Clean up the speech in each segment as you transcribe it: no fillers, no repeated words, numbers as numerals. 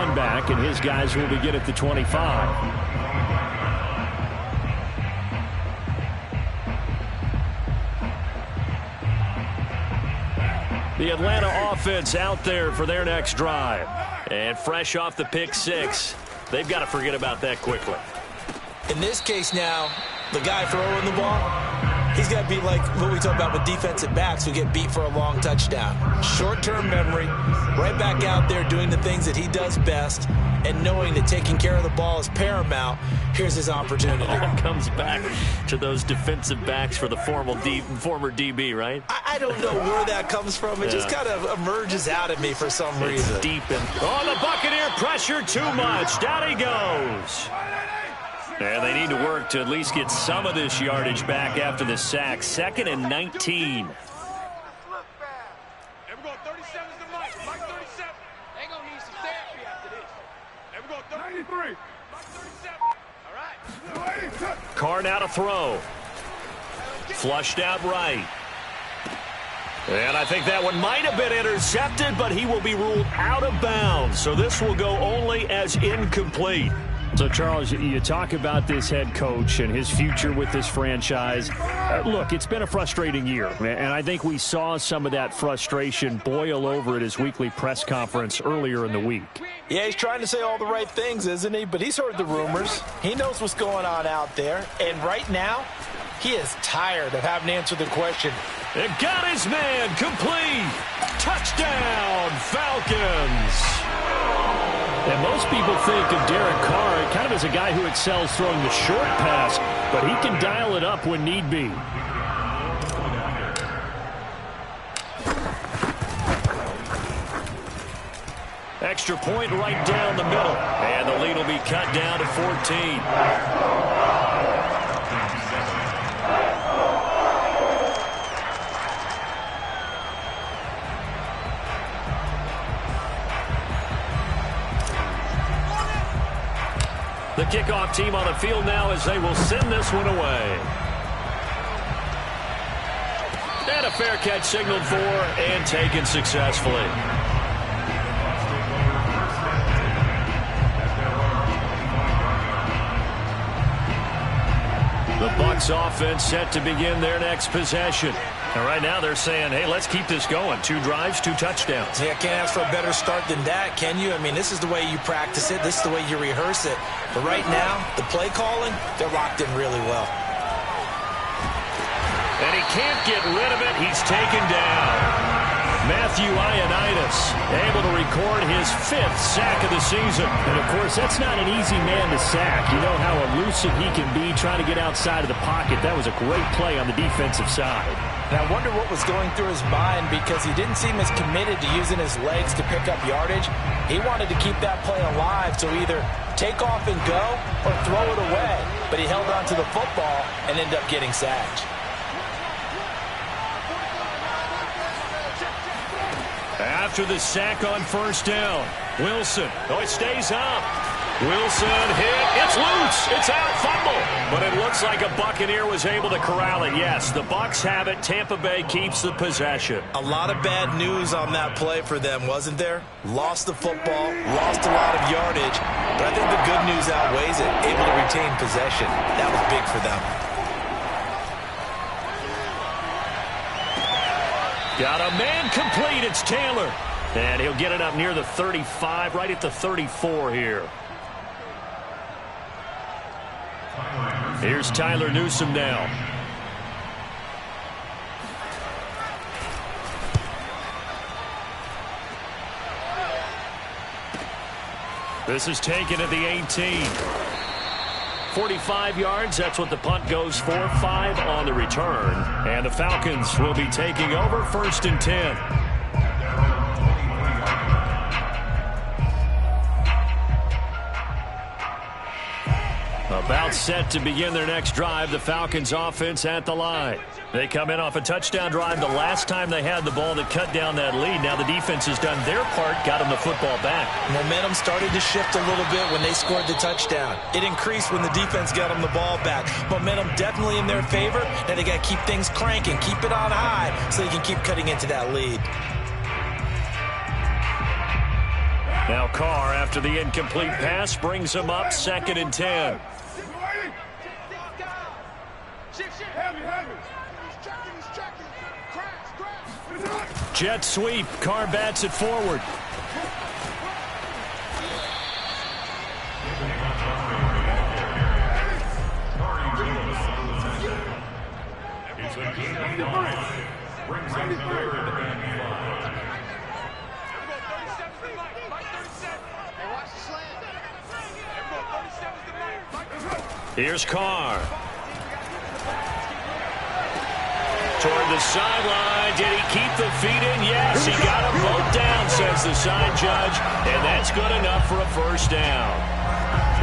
run back, and his guys will begin at the 25. The Atlanta offense out there for their next drive. And fresh off the pick six, they've got to forget about that quickly. In this case now, the guy throwing the ball, he's got to be like what we talk about with defensive backs who get beat for a long touchdown. Short-term memory, right back out there doing the things that he does best, and knowing that taking care of the ball is paramount. Here's his opportunity. It all comes back to those defensive backs for the former DB, right? I don't know where that comes from. It just kind of emerges out of me for some reason. It's deep in. Oh, the Buccaneer pressure too much. Down he goes. And they need to work to at least get some of this yardage back after the sack. 2nd and 19. Carr now to throw. Flushed out right. And I think that one might have been intercepted, but he will be ruled out of bounds. So this will go only as incomplete. So, Charles, you talk about this head coach and his future with this franchise. Look, it's been a frustrating year, and I think we saw some of that frustration boil over at his weekly press conference earlier in the week. Yeah, he's trying to say all the right things, isn't he? But he's heard the rumors. He knows what's going on out there. And right now, he is tired of having to answer the question. It got his man complete. Touchdown, Falcons. And most people think of Derek Carr kind of as a guy who excels throwing the short pass, but he can dial it up when need be. Extra point right down the middle. And the lead will be cut down to 14. The kickoff team on the field now as they will send this one away. And a fair catch signaled for and taken successfully. The Bucs offense set to begin their next possession. And right now they're saying, hey, let's keep this going. 2 drives, 2 touchdowns. Yeah, can't ask for a better start than that, can you? I mean, this is the way you practice it. This is the way you rehearse it. But right now, the play calling, they're locked in really well. And he can't get rid of it. He's taken down. Matthew Ioannidis able to record his 5th sack of the season. And, of course, that's not an easy man to sack. You know how elusive he can be trying to get outside of the pocket. That was a great play on the defensive side. And I wonder what was going through his mind because he didn't seem as committed to using his legs to pick up yardage. He wanted to keep that play alive, so either take off and go or throw it away. But he held on to the football and ended up getting sacked. After the sack on first down, Wilson. Oh, it stays up. Wilson hit. It's loose. It's out. Fumble. But it looks like a Buccaneer was able to corral it. Yes, the Bucs have it. Tampa Bay keeps the possession. A lot of bad news on that play for them, wasn't there? Lost the football, lost a lot of yardage. But I think the good news outweighs it. Able to retain possession. That was big for them. Got a man complete. It's Taylor. And he'll get it up near the 35, right at the 34 here. Here's Tyler Newsome now. This is taken at the 18. 45 yards, that's what the punt goes for. 5 on the return. And the Falcons will be taking over 1st and 10. About set to begin their next drive. The Falcons offense at the line. They come in off a touchdown drive the last time they had the ball that cut down that lead. Now the defense has done their part, got them the football back. Momentum started to shift a little bit when they scored the touchdown. It increased when the defense got them the ball back. Momentum definitely in their favor. Now they got to keep things cranking, keep it on high so they can keep cutting into that lead. Now Carr, after the incomplete pass, brings him up 2nd and 10. Jet sweep. Carr bats it forward. Here's Carr. Toward the sideline. Did he keep the feet in? Yes, he got them both down, says the side judge. And that's good enough for a first down.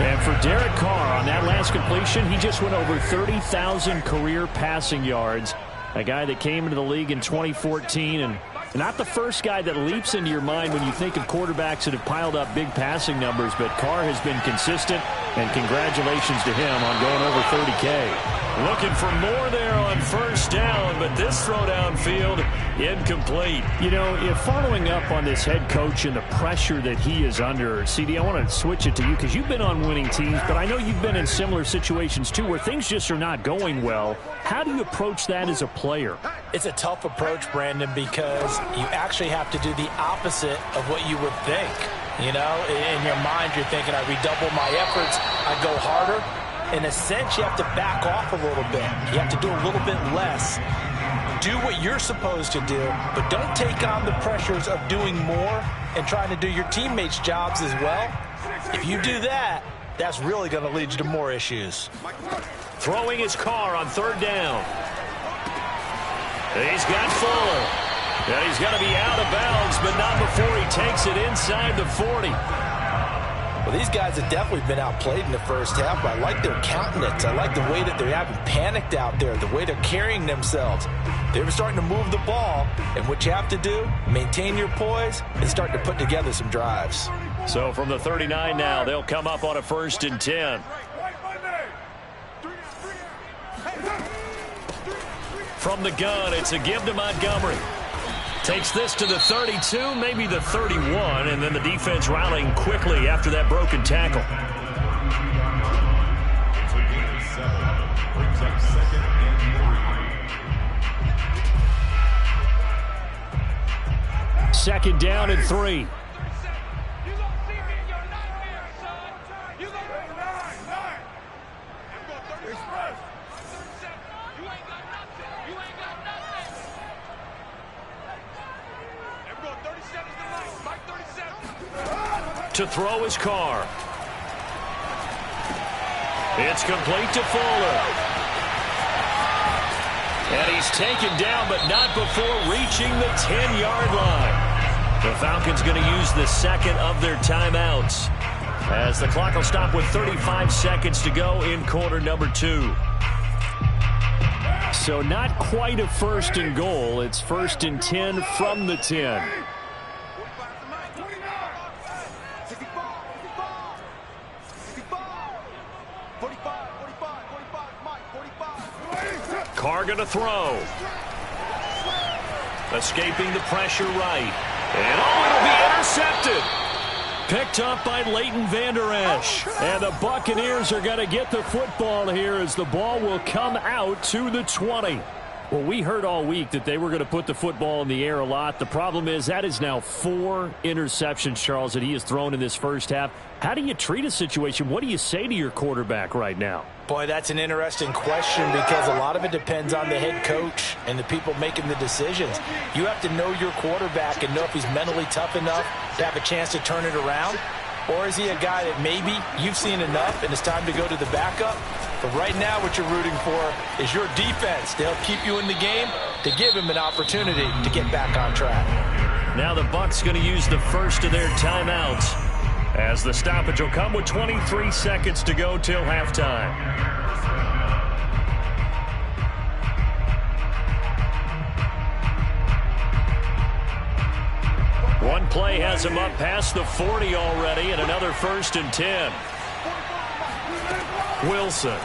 And for Derek Carr, on that last completion, he just went over 30,000 career passing yards. A guy that came into the league in 2014 and not the first guy that leaps into your mind when you think of quarterbacks that have piled up big passing numbers, but Carr has been consistent, and congratulations to him on going over 30K. Looking for more there on first down, but this throw downfield incomplete. You know, if following up on this head coach and the pressure that he is under, CD, I want to switch it to you because you've been on winning teams, but I know you've been in similar situations too where things just are not going well. How do you approach that as a player? It's a tough approach, Brandon, because you actually have to do the opposite of what you would think. You know, in your mind, you're thinking, I redouble my efforts, I go harder. In a sense, you have to back off a little bit. You have to do a little bit less. Do what you're supposed to do, but don't take on the pressures of doing more and trying to do your teammates' jobs as well. If you do that, that's really going to lead you to more issues. Throwing his Carr on 3rd down. He's got Fuller. And he's going to be out of bounds, but not before he takes it inside the 40. Well, these guys have definitely been outplayed in the first half, but I like their countenance. I like the way that they're having panicked out there, the way they're carrying themselves. They're starting to move the ball, and what you have to do, maintain your poise and start to put together some drives. So from the 39 now, they'll come up on a 1st and 10. From the gun, it's a give to Montgomery. Takes this to the 32, maybe the 31, and then the defense rallying quickly after that broken tackle. Second down and 3. To throw his Carr. It's complete to Fuller. And he's taken down, but not before reaching the 10-yard line. The Falcons going to use the second of their timeouts, as the clock will stop with 35 seconds to go in quarter number 2. So not quite a 1st and goal. It's 1st and 10 from the 10. Carr going to throw. Escaping the pressure right. And it'll be intercepted. Picked up by Leighton Vander Esch. And the Buccaneers are going to get the football here as the ball will come out to the 20. Well, we heard all week that they were going to put the football in the air a lot. The problem is that is now 4 interceptions, Charles, that he has thrown in this first half. How do you treat a situation? What do you say to your quarterback right now? Boy, that's an interesting question because a lot of it depends on the head coach and the people making the decisions. You have to know your quarterback and know if he's mentally tough enough to have a chance to turn it around. Or is he a guy that maybe you've seen enough and it's time to go to the backup? But right now what you're rooting for is your defense to help keep you in the game, to give him an opportunity to get back on track. Now the Bucs going to use the first of their timeouts, as the stoppage will come with 23 seconds to go till halftime. One play has him up past the 40 already, and another 1st and 10. Wilson.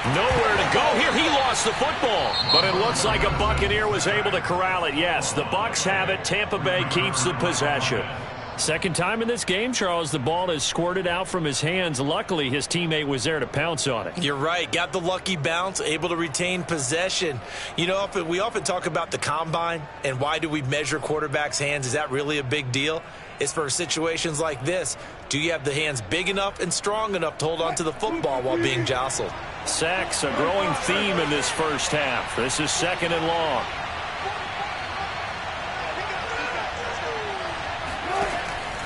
Nowhere to go here. He lost the football. But it looks like a Buccaneer was able to corral it. Yes, the Bucs have it. Tampa Bay keeps the possession. Second time in this game, Charles, the ball has squirted out from his hands. Luckily, his teammate was there to pounce on it. You're right. Got the lucky bounce, able to retain possession. You know, we often talk about the combine and why do we measure quarterbacks' hands. Is that really a big deal? It's for situations like this. Do you have the hands big enough and strong enough to hold on to the football while being jostled? Sacks, a growing theme in this first half. This is 2nd and long.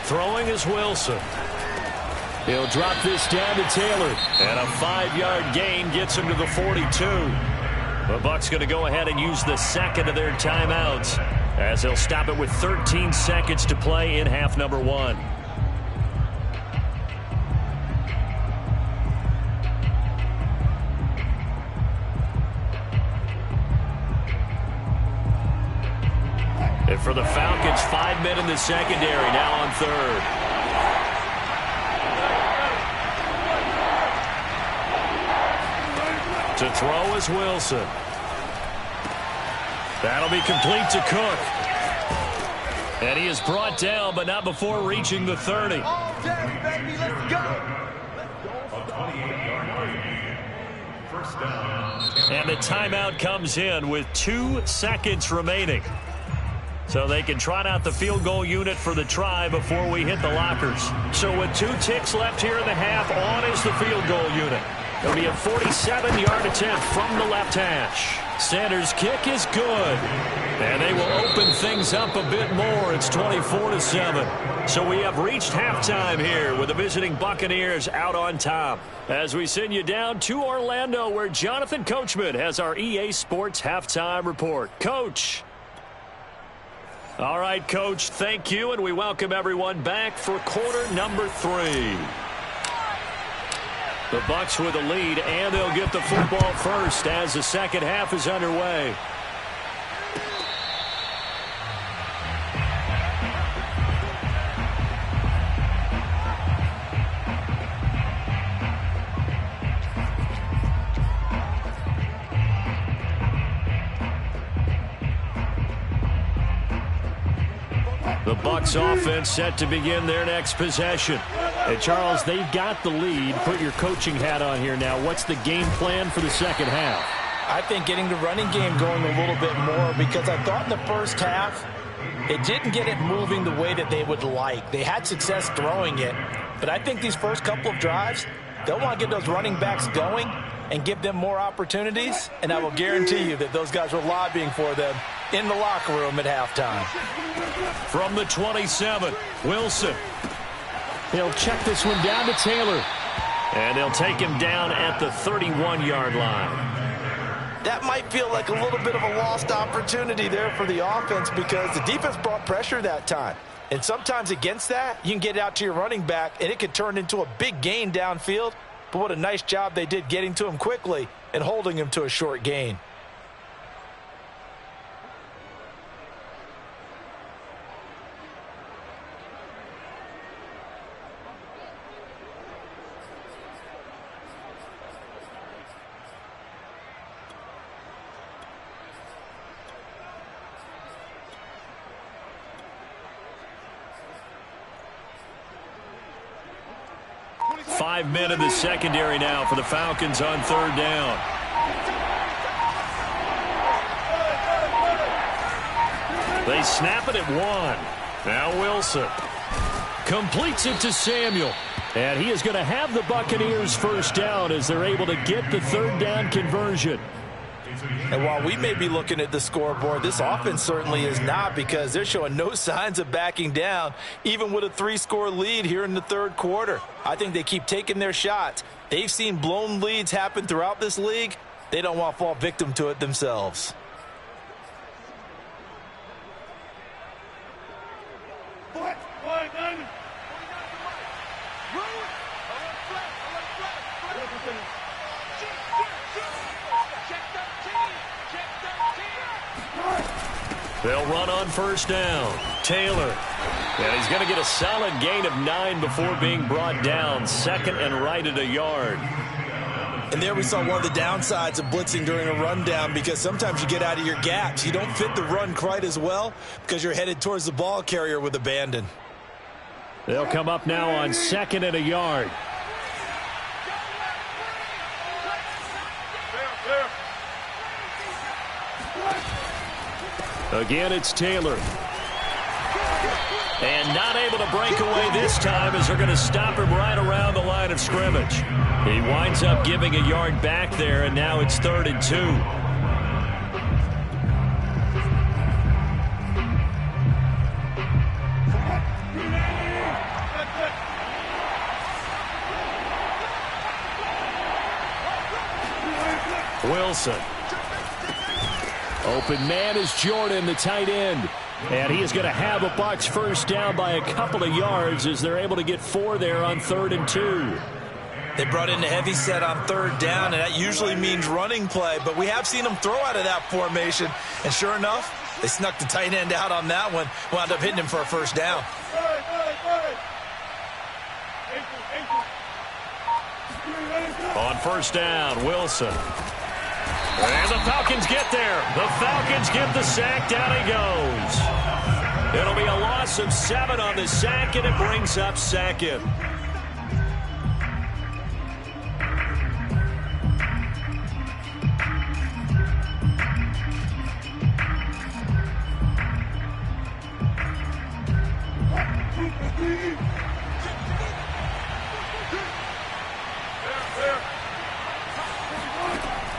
Throwing is Wilson. He'll drop this down to Taylor. And a 5-yard gain gets him to the 42. The Bucs going to go ahead and use the second of their timeouts, as they'll stop it with 13 seconds to play in half number 1. And for the Falcons, 5 men in the secondary, now on third. To throw is Wilson. That'll be complete to Cook. And he is brought down, but not before reaching the 30. All day, baby, let's go. And the timeout comes in with 2 seconds remaining. So they can trot out the field goal unit for the try before we hit the lockers. So with 2 ticks left here in the half, on is the field goal unit. It'll be a 47-yard attempt from the left hash. Sanders' kick is good. And they will open things up a bit more. It's 24-7. So we have reached halftime here with the visiting Buccaneers out on top. As we send you down to Orlando, where Jonathan Coachman has our EA Sports halftime report. Coach. All right, Coach, thank you, and we welcome everyone back for quarter number 3. The Bucs with a lead, and they'll get the football first as the second half is underway. The Bucs offense set to begin their next possession. And Charles, they've got the lead. Put your coaching hat on here now. What's the game plan for the second half? I think getting the running game going a little bit more, because I thought in the first half it didn't get it moving the way that they would like. They had success throwing it, but I think these first couple of drives, they'll want to get those running backs going and give them more opportunities, and I will guarantee you that those guys were lobbying for them in the locker room at halftime. From the 27, Wilson. He'll check this one down to Taylor. And they'll take him down at the 31-yard line. That might feel like a little bit of a lost opportunity there for the offense, because the defense brought pressure that time. And sometimes against that, you can get it out to your running back, and it could turn into a big gain downfield. But what a nice job they did getting to him quickly and holding him to a short gain. Five men in the secondary now for the Falcons on third down. They snap it at 1. Now Wilson completes it to Samuel. And he is going to have the Buccaneers first down as they're able to get the third down conversion. And while we may be looking at the scoreboard, this offense certainly is not, because they're showing no signs of backing down, even with a 3-score lead here in the third quarter. I think they keep taking their shots. They've seen blown leads happen throughout this league. They don't want to fall victim to it themselves. They'll run on first down. Taylor. And he's going to get a solid gain of 9 before being brought down. Second and right at a yard. And there we saw one of the downsides of blitzing during a rundown, because sometimes you get out of your gaps. You don't fit the run quite as well because you're headed towards the ball carrier with abandon. They'll come up now on 2nd and a yard. Again, it's Taylor. And not able to break away this time, as they're going to stop him right around the line of scrimmage. He winds up giving a yard back there, and now it's 3rd and 2. Wilson. Open man is Jordan, the tight end. And he is going to have a Bucs first down by a couple of yards, as they're able to get 4 there on 3rd and 2. They brought in a heavy set on 3rd down, and that usually means running play. But we have seen them throw out of that formation. And sure enough, they snuck the tight end out on that one. Wound up hitting him for a first down. On first down, Wilson. And the Falcons get there. The Falcons get the sack. Down he goes. It'll be a loss of 7 on the sack, and it brings up 2nd.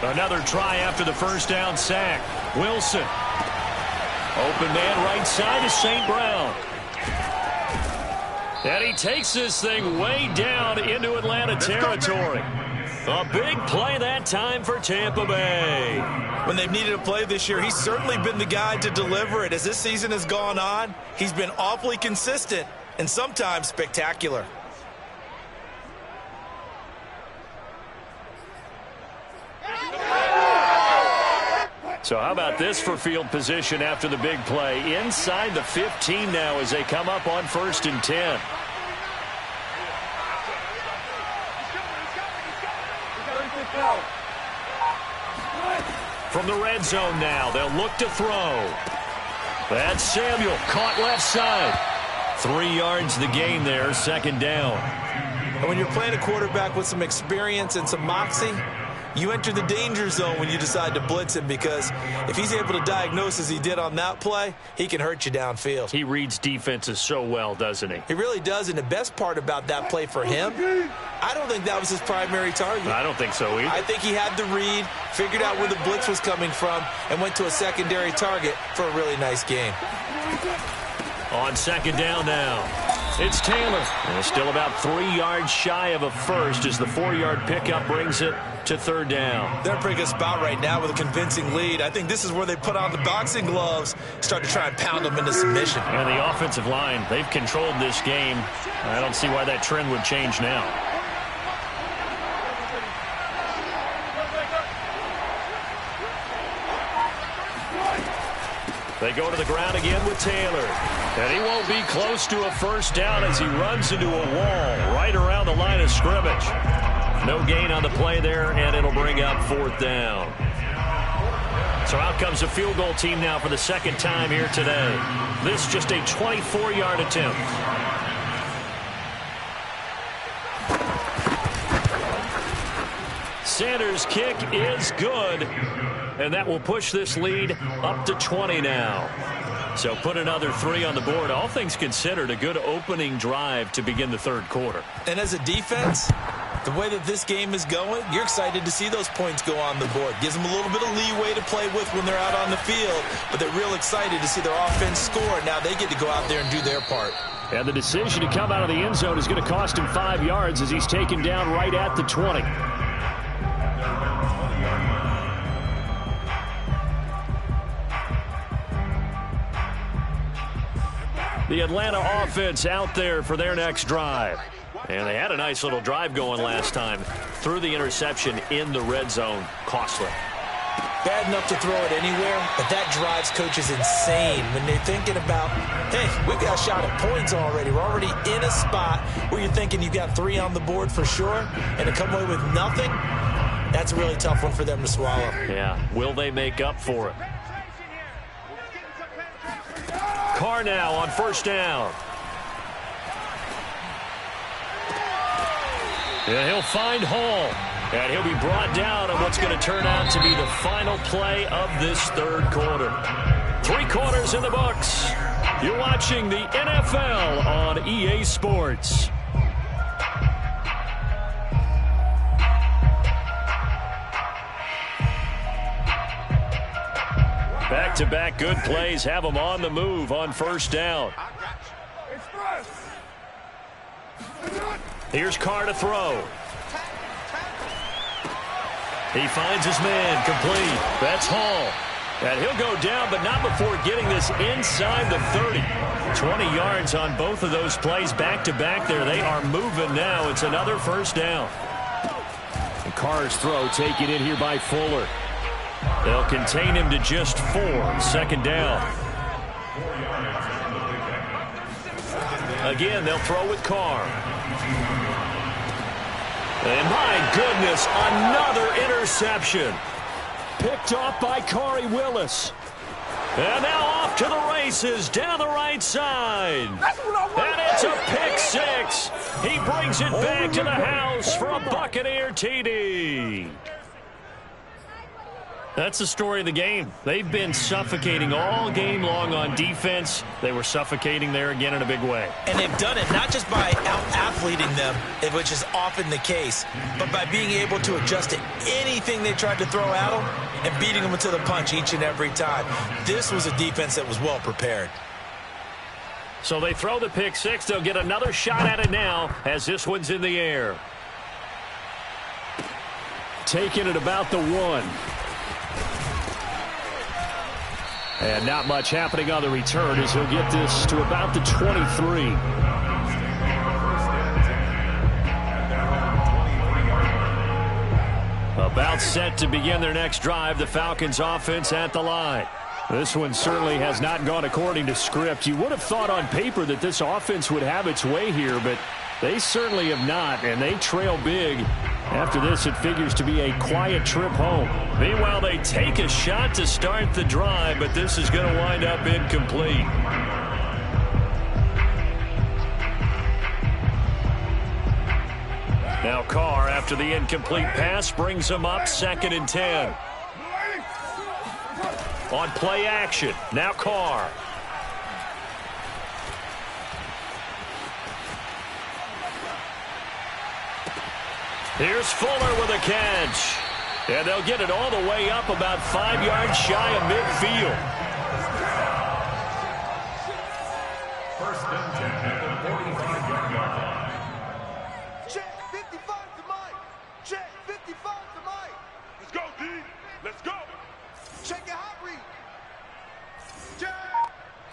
Another try after the first down sack. Wilson. Open man right side is St. Brown. And he takes this thing way down into Atlanta territory. A big play that time for Tampa Bay. When they've needed a play this year, he's certainly been the guy to deliver it. As this season has gone on, he's been awfully consistent and sometimes spectacular. So how about this for field position after the big play? Inside the 15 now as they come up on 1st and 10. From the red zone now, they'll look to throw. That's Samuel, caught left side. 3 yards the gain there, 2nd down. And when you're playing a quarterback with some experience and some moxie, you enter the danger zone when you decide to blitz him, because if he's able to diagnose as he did on that play, he can hurt you downfield. He reads defenses so well, doesn't he? He really does, and the best part about that play for him, I don't think that was his primary target. I don't think so either. I think he had the read, figured out where the blitz was coming from, and went to a secondary target for a really nice game. On 2nd down now, it's Taylor. And it's still about 3 yards shy of a first as the 4-yard pickup brings it to 3rd down. They're in a pretty good spot right now with a convincing lead. I think this is where they put on the boxing gloves, start to try and pound them into submission. And the offensive line, they've controlled this game. I don't see why that trend would change now. They go to the ground again with Taylor. And he won't be close to a first down as he runs into a wall right around the line of scrimmage. No gain on the play there, and it'll bring up 4th down. So out comes the field goal team now for the 2nd time here today. This just a 24-yard attempt. Sanders' kick is good. And that will push this lead up to 20 now. So put another 3 on the board. All things considered, a good opening drive to begin the 3rd quarter. And as a defense, the way that this game is going, you're excited to see those points go on the board. Gives them a little bit of leeway to play with when they're out on the field, but they're real excited to see their offense score. Now they get to go out there and do their part. And the decision to come out of the end zone is going to cost him 5 yards as he's taken down right at the 20. The Atlanta offense out there for their next drive. And they had a nice little drive going last time. Threw the interception in the red zone. Costly. Bad enough to throw it anywhere, but that drives coaches insane when they're thinking about, hey, we've got a shot at points already. We're already in a spot where you're thinking you've got 3 on the board for sure, and to come away with nothing, That's a really tough one for them to swallow. Yeah, will they make up for it? Carr now on first down. And he'll find Hall. And he'll be brought down on what's going to turn out to be the final play of this third quarter. 3 quarters in the books. You're watching the NFL on EA Sports. Back-to-back good plays have them on the move on first down. Here's Carr to throw. He finds his man, complete. That's Hall. And he'll go down, but not before getting this inside the 30. 20 yards on both of those plays back-to-back there. They are moving now. It's another first down. And Carr's throw taken in here by Fuller. They'll contain him to just 4. Second down. Again, they'll throw with Carr. And my goodness, another interception. Picked off by Corey Willis. And now off to the races down the right side. And it's a pick 6. He brings it back to the house for a Buccaneer TD. That's the story of the game. They've been suffocating all game long on defense. They were suffocating there again in a big way. And they've done it not just by out-athleting them, which is often the case, but by being able to adjust to anything they tried to throw at them and beating them to the punch each and every time. This was a defense that was well prepared. So they throw the pick 6. They'll get another shot at it now as this one's in the air. Taking it about the 1. And not much happening on the return as he'll get this to about the 23. About set to begin their next drive, the Falcons offense at the line. This one certainly has not gone according to script. You would have thought on paper that this offense would have its way here, but they certainly have not, and they trail big. After this, it figures to be a quiet trip home. Meanwhile, they take a shot to start the drive, but this is going to wind up incomplete. Now Carr, after the incomplete pass, brings him up 2nd and 10. On play action, now Carr. Here's Fuller with a catch. And they'll get it all the way up about 5 yards shy of midfield. First and 10 at the 45-yard line. Check 55 to Mike. Check 55 to Mike. Let's go, D. Let's go. Check your hot read. Check.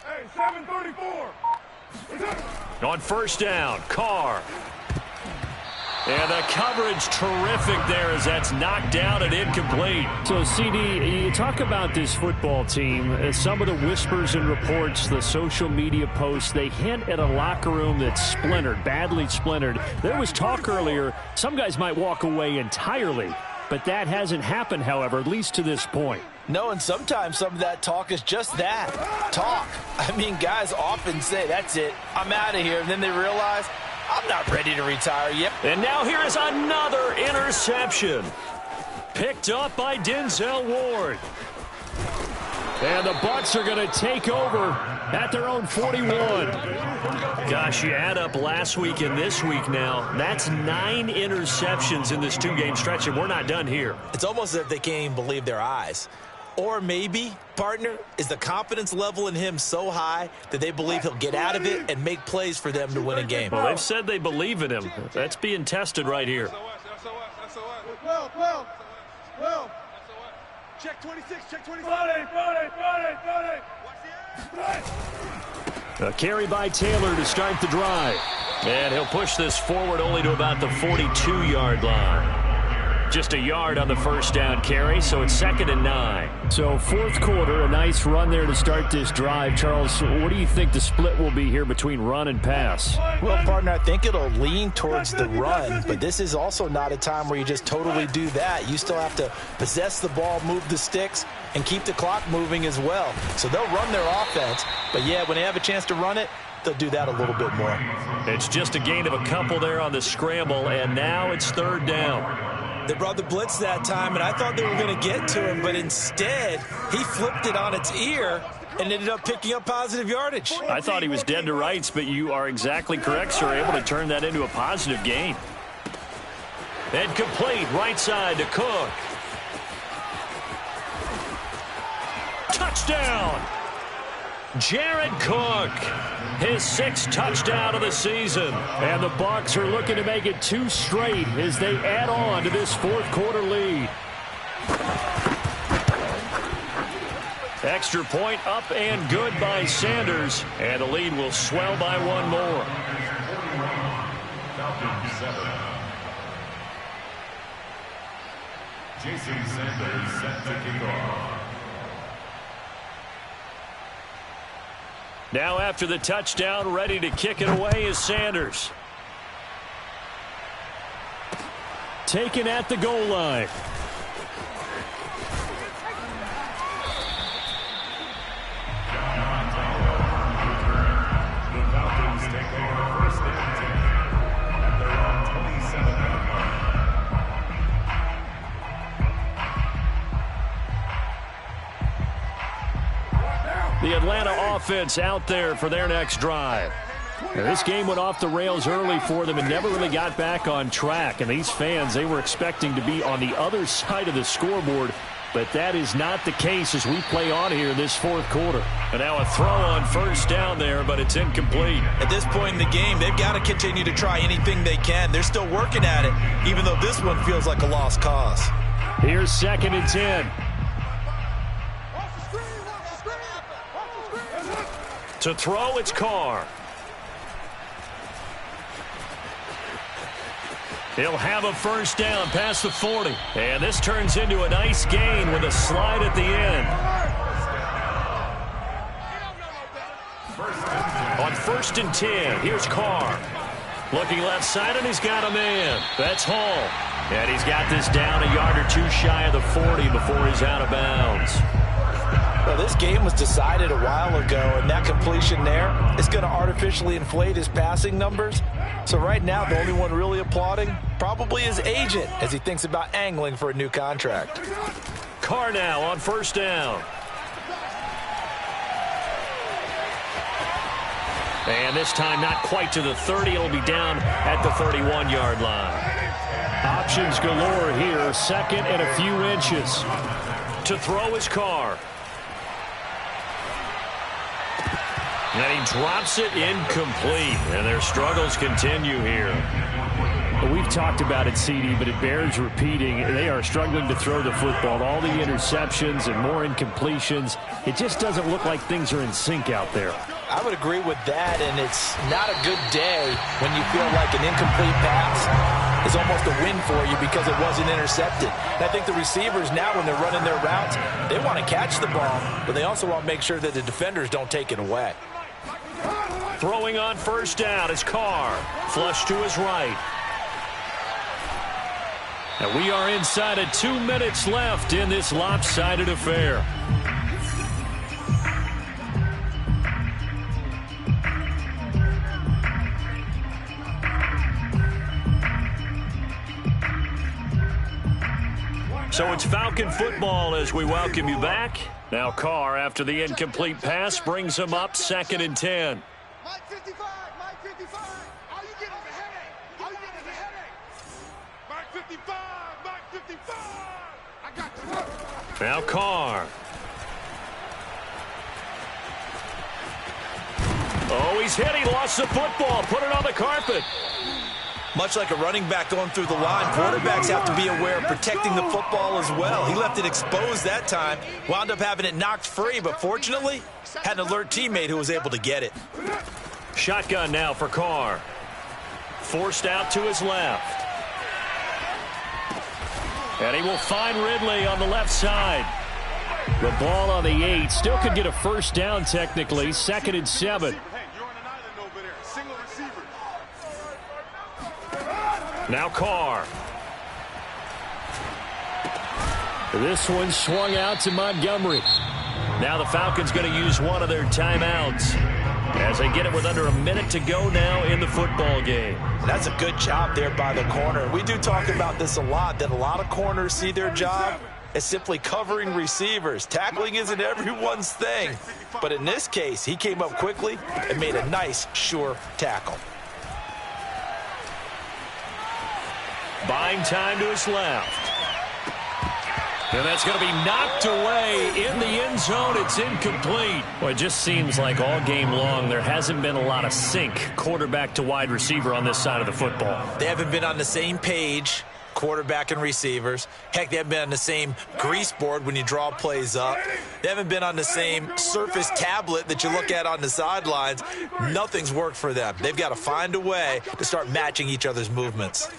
Hey, 734. On first down, Carr. And the coverage terrific there as that's knocked down and incomplete. So, CD, you talk about this football team. Some of the whispers and reports, the social media posts, they hint at a locker room that's splintered, badly splintered. There was talk earlier, some guys might walk away entirely. But that hasn't happened, however, at least to this point. No, and sometimes some of that talk is just that, talk. I mean, guys often say, that's it, I'm out of here. And then they realize, I'm not ready to retire yet. And now here is another interception. Picked up by Denzel Ward. And the Bucs are going to take over at their own 41. Gosh, you add up last week and this week now, that's 9 interceptions in this 2-game stretch, and we're not done here. It's almost as if they can't even believe their eyes. Or maybe, partner, is the confidence level in him so high that they believe he'll get out of it and make plays for them to win a game. Well, they've said they believe in him. That's being tested right here. Well. Check 26, check 26. A carry by Taylor to start the drive. And he'll push this forward only to about the 42-yard line. Just a yard on the first down carry, so it's 2nd and 9. So fourth quarter, a nice run there to start this drive. Charles, what do you think the split will be here between run and pass? Well, partner, I think it'll lean towards the run, but this is also not a time where you just totally do that. You still have to possess the ball, move the sticks, and keep the clock moving as well. So they'll run their offense, but yeah, when they have a chance to run it, they'll do that a little bit more. It's just a gain of a couple there on the scramble, and now it's 3rd down. They brought the blitz that time, and I thought they were going to get to him, but instead, he flipped it on its ear and ended up picking up positive yardage. I thought he was dead to rights, but you are exactly correct, sir. Able to turn that into a positive gain. And complete, right side to Cook. Touchdown! Jared Cook, his 6th touchdown of the season. And the Bucs are looking to make it 2 straight as they add on to this fourth quarter lead. Extra point up and good by Sanders, and the lead will swell by 1 more. Falcons 7. Jason Sanders set to kick off. Now after the touchdown, ready to kick it away is Sanders. Taken at the goal line. The Falcons take over 1st and 10 at their own 27-yard line. The Atlanta offense out there for their next drive. Now, this game went off the rails early for them and never really got back on track. And these fans, they were expecting to be on the other side of the scoreboard. But that is not the case as we play on here in this fourth quarter. And now a throw on 1st down there, but it's incomplete. At this point in the game, they've got to continue to try anything they can. They're still working at it, even though this one feels like a lost cause. Here's 2nd and 10. To throw, it's Carr. He'll have a 1st down past the 40. And this turns into a nice gain with a slide at the end. On 1st and 10, here's Carr. Looking left side, and he's got a man. That's Hall. And he's got this down a yard or 2 shy of the 40 before he's out of bounds. Well, this game was decided a while ago, and that completion there is going to artificially inflate his passing numbers. So right now, the only one really applauding probably his agent as he thinks about angling for a new contract. Carr now on 1st down. And this time not quite to the 30. It'll be down at the 31-yard line. Options galore here. 2nd and a few inches. To throw is Carr. And he drops it incomplete. And their struggles continue here. We've talked about it, CD, but it bears repeating. They are struggling to throw the football. All the interceptions and more incompletions. It just doesn't look like things are in sync out there. I would agree with that, and it's not a good day when you feel like an incomplete pass is almost a win for you because it wasn't intercepted. And I think the receivers now, when they're running their routes, they want to catch the ball, but they also want to make sure that the defenders don't take it away. Throwing on 1st down is Carr. Flush to his right. And we are inside of 2 minutes left in this lopsided affair. So it's Falcon football as we welcome you back. Now Carr, after the incomplete pass, brings him up 2nd and 10. Mike 55, Mike 55. Are you getting the headache? Are you getting the headache? Mike 55, Mike 55. I got you. Now Carr. Oh, he's hit. He lost the football. Put it on the carpet. Much like a running back going through the line, quarterbacks have to be aware of protecting the football as well. He left it exposed that time, wound up having it knocked free, but fortunately, had an alert teammate who was able to get it. Shotgun now for Carr. Forced out to his left. And he will find Ridley on the left side. The ball on the 8. Still could get a first down technically. 2nd and 7. Now Carr. This one swung out to Montgomery. Now the Falcons going to use one of their timeouts as they get it with under a minute to go now in the football game. That's a good job there by the corner. We do talk about this a lot, that a lot of corners see their job as simply covering receivers. Tackling isn't everyone's thing. But in this case, he came up quickly and made a nice, sure tackle. Buying time to his left. And that's going to be knocked away in the end zone. It's incomplete. Well, it just seems like all game long there hasn't been a lot of sync quarterback to wide receiver on this side of the football. They haven't been on the same page, quarterback and receivers. Heck, they haven't been on the same grease board when you draw plays up. They haven't been on the same Surface tablet that you look at on the sidelines. Nothing's worked for them. They've got to find a way to start matching each other's movements.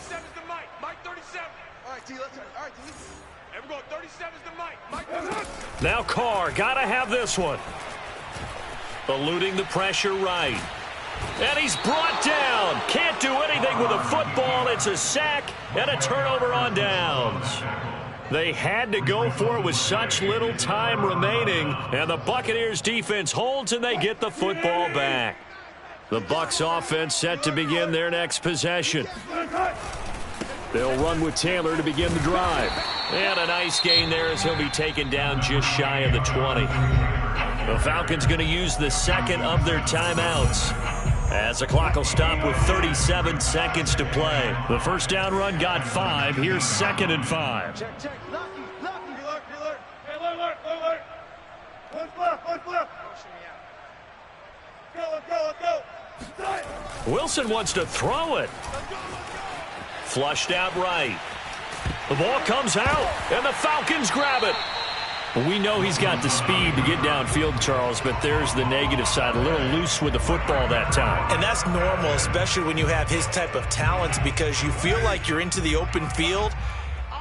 Now Carr, got to have this one. Eluding the pressure right. And he's brought down. Can't do anything with a football. It's a sack and a turnover on downs. They had to go for it with such little time remaining. And the Buccaneers defense holds and they get the football back. The Bucs offense set to begin their next possession. They'll run with Taylor to begin the drive. And a nice gain there as he'll be taken down just shy of the 20. The Falcons going to use the second of their timeouts as the clock will stop with 37 seconds to play. The first down run got 5. Here's 2nd and 5. Check, check. Lucky. Alert. Hey, alert. One flip. Let's go. Wilson wants to throw it. Flushed out right. The ball comes out, and the Falcons grab it. We know he's got the speed to get downfield, Charles, but there's the negative side. A little loose with the football that time. And that's normal, especially when you have his type of talent, because you feel like you're into the open field,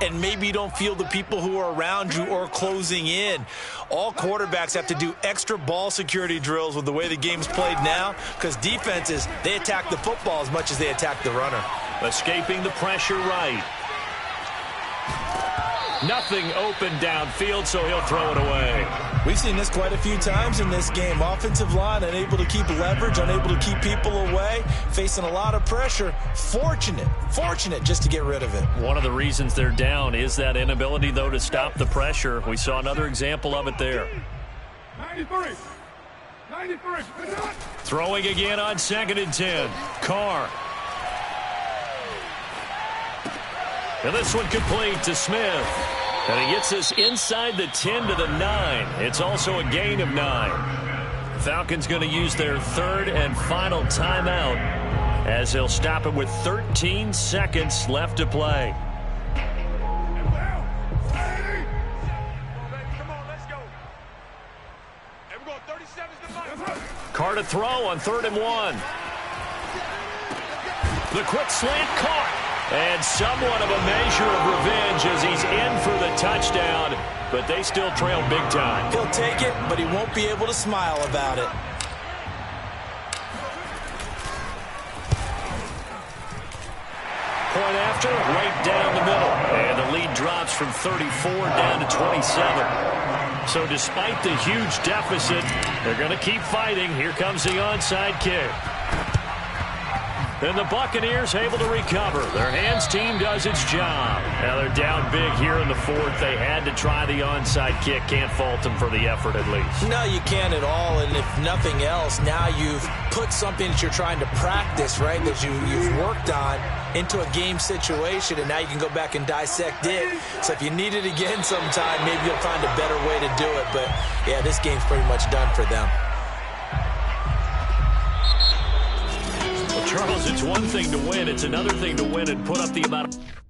and maybe you don't feel the people who are around you or closing in. All quarterbacks have to do extra ball security drills with the way the game's played now, because defenses, they attack the football as much as they attack the runner. Escaping the pressure right. Nothing open downfield, so he'll throw it away. We've seen this quite a few times in this game. Offensive line unable to keep leverage, unable to keep people away, facing a lot of pressure. Fortunate just to get rid of it. One of the reasons they're down is that inability, though, to stop the pressure. We saw another example of it there. 93. Throwing again on 2nd and 10. Carr. And this one complete to Smith. And he gets us inside the 10 to the 9. It's also a gain of 9. Falcons going to use their 3rd and final timeout as they'll stop it with 13 seconds left to play. Carr to throw on 3rd and 1. The quick slant caught. And somewhat of a measure of revenge as he's in for the touchdown, but they still trail big time. He'll take it, but he won't be able to smile about it. Point after, right down the middle. And the lead drops from 34 down to 27. So despite the huge deficit, they're going to keep fighting. Here comes the onside kick. And the Buccaneers able to recover. Their hands team does its job. Now they're down big here in the 4th. They had to try the onside kick. Can't fault them for the effort at least. No, you can't at all. And if nothing else, now you've put something that you're trying to practice, right, that you've worked on into a game situation, and now you can go back and dissect it. So if you need it again sometime, maybe you'll find a better way to do it. But, yeah, this game's pretty much done for them. Charles, it's one thing to win. It's another thing to win and put up the amount of...